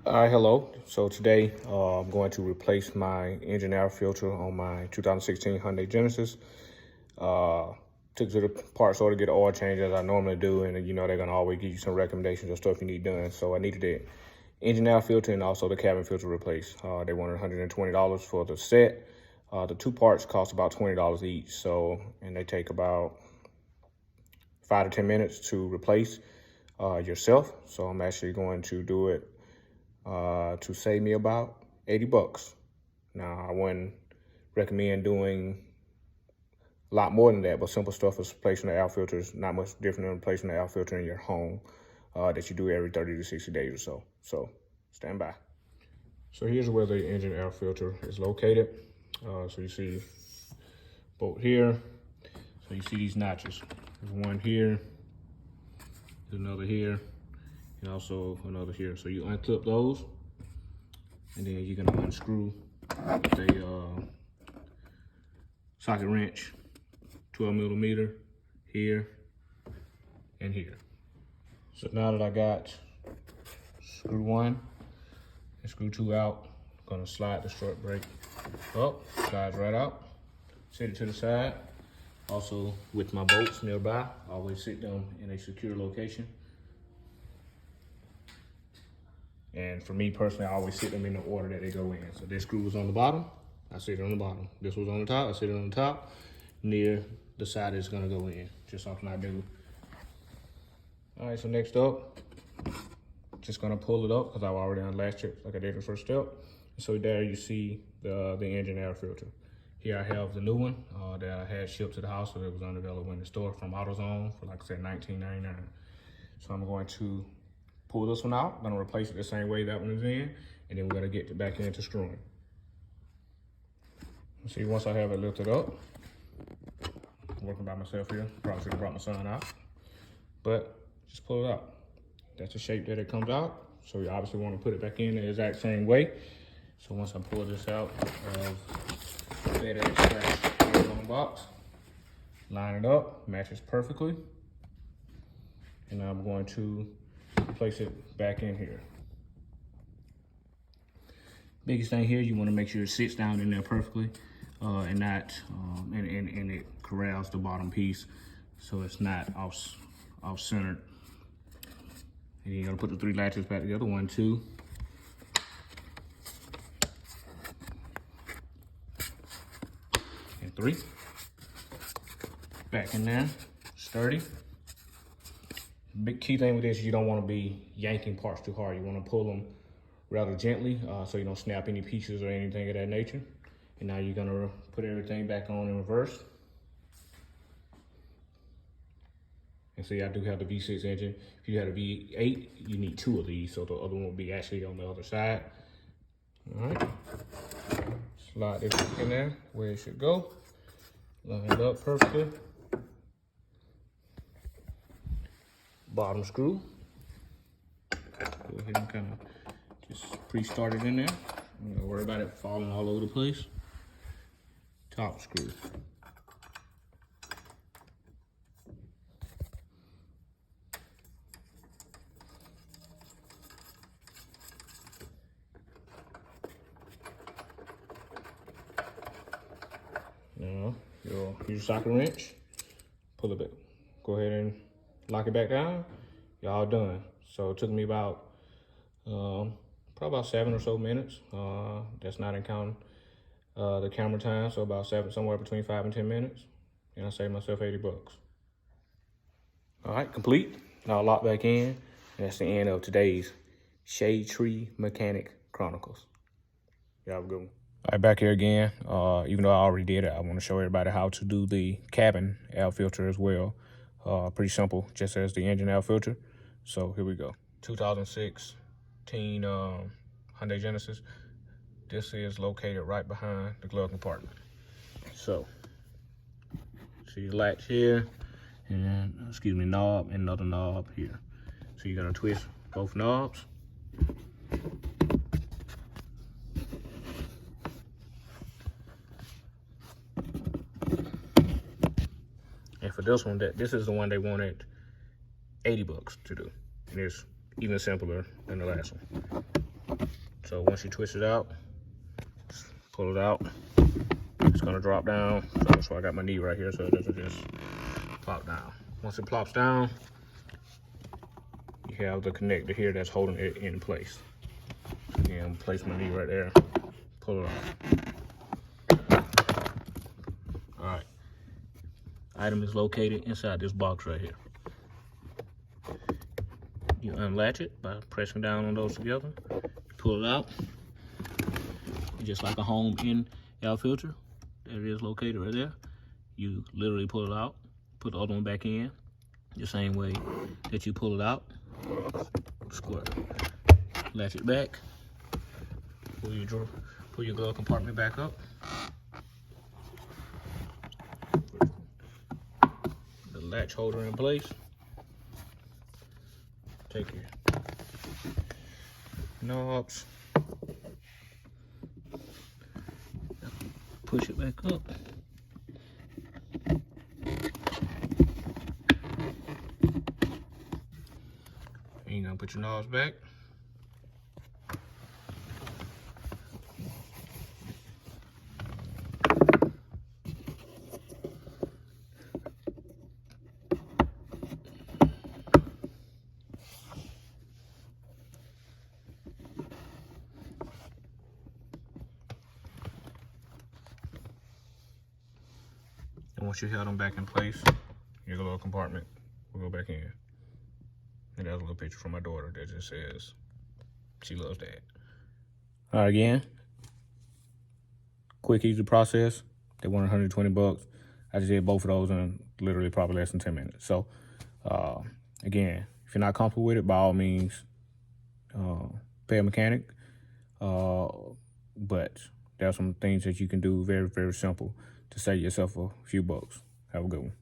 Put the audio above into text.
All right, hello. So today I'm going to replace my engine air filter on my 2016 Hyundai Genesis. Took to the parts store to get an oil change as I normally do, and you know they're gonna always give you some recommendations of stuff you need done. So I needed the engine air filter and also the cabin filter replaced. They wanted $120 for the set. The two parts cost about $20 each. So, and they take about 5 to 10 minutes to replace yourself. So I'm actually going to do it to save me about 80 bucks. Now, I wouldn't recommend doing a lot more than that, but simple stuff is replacing the air filter is not much different than replacing the air filter in your home that you do every 30 to 60 days or so. So stand by. So here's where the engine air filter is located. So you see bolt here. So you see these notches. There's one here, there's another here, and also another here. So you unclip those, and then you're gonna unscrew the socket wrench, 12 millimeter here and here. So now that I got screw one and screw two out, I'm gonna slide the strut brake up, slides right out, set it to the side. Also with my bolts nearby, I always sit them in a secure location. And for me personally, I always sit them in the order that they go in. So this screw was on the bottom, I sit it on the bottom. This was on the top, I sit it on the top, near the side it's gonna go in, just something I do. All right, so next up, just gonna pull it up because I've already unlatched it like I did the first step. So there you see the engine air filter. Here I have the new one that I had shipped to the house, so it was unavailable in the store from AutoZone for, like I said, $19.99. So I'm going to pull this one out. I'm gonna replace it the same way that one is in, and then we're gonna get it back into screwing. See, once I have it lifted up, I'm working by myself here. Probably should have brought my son out, but just pull it out. That's the shape that it comes out. So you obviously want to put it back in the exact same way. So once I pull this out of the scratch on the box, line it up, matches perfectly. And now I'm going to place it back in here. Biggest thing here, you want to make sure it sits down in there perfectly and not, and it corrals the bottom piece so it's not off-centered. And you're gonna put the three latches back together, 1, 2. And 3. Back in there, sturdy. Big key thing with this, you don't wanna be yanking parts too hard. You wanna pull them rather gently so you don't snap any pieces or anything of that nature. And now you're gonna put everything back on in reverse. And see, I do have the V6 engine. If you had a V8, you need 2 of these, so the other one will be actually on the other side. All right, slide this in there where it should go. Line it up perfectly. Bottom screw. Go ahead and kind of just pre-start it in there. Don't worry about it falling all over the place. Top screw. Now, you'll use your socket wrench, pull it back. Go ahead and lock it back down. Y'all done. So it took me about, probably about 7 or so minutes. That's not in counting the camera time, so about 7, somewhere between 5 and 10 minutes. And I saved myself 80 bucks. All right, complete. Now lock back in. And that's the end of today's Shade Tree Mechanic Chronicles. Y'all have a good one. All right, back here again. Even though I already did it, I want to show everybody how to do the cabin air filter as well. Pretty simple, just as the engine air filter. So here we go. 2016 Hyundai Genesis. This is located right behind the glove compartment. So, see the latch here, and excuse me, knob, and another knob here. So you're gonna twist both knobs. And for this one, this is the one they wanted 80 bucks to do. And it's even simpler than the last one. So once you twist it out, pull it out, it's gonna drop down. So I got my knee right here, so it doesn't just plop down. Once it plops down, you have the connector here that's holding it in place. Again, place my knee right there, pull it off. All right, item is located inside this box right here. You unlatch it by pressing down on those together, pull it out, just like a home in air filter. There it is located right there. You literally pull it out, put the other one back in, the same way that you pull it out, square. Latch it back, pull your glove compartment back up. The latch holder in place. Take your knobs, push it back up. And you're gonna put your knobs back. And once you have them back in place, your little compartment will go back in. And there's a little picture from my daughter that just says, she loves Dad. All right, again, quick, easy process. They want 120 bucks. I just did both of those in literally probably less than 10 minutes. So, again, if you're not comfortable with it, by all means, pay a mechanic. But there are some things that you can do very, very simple to save yourself a few bucks. Have a good one.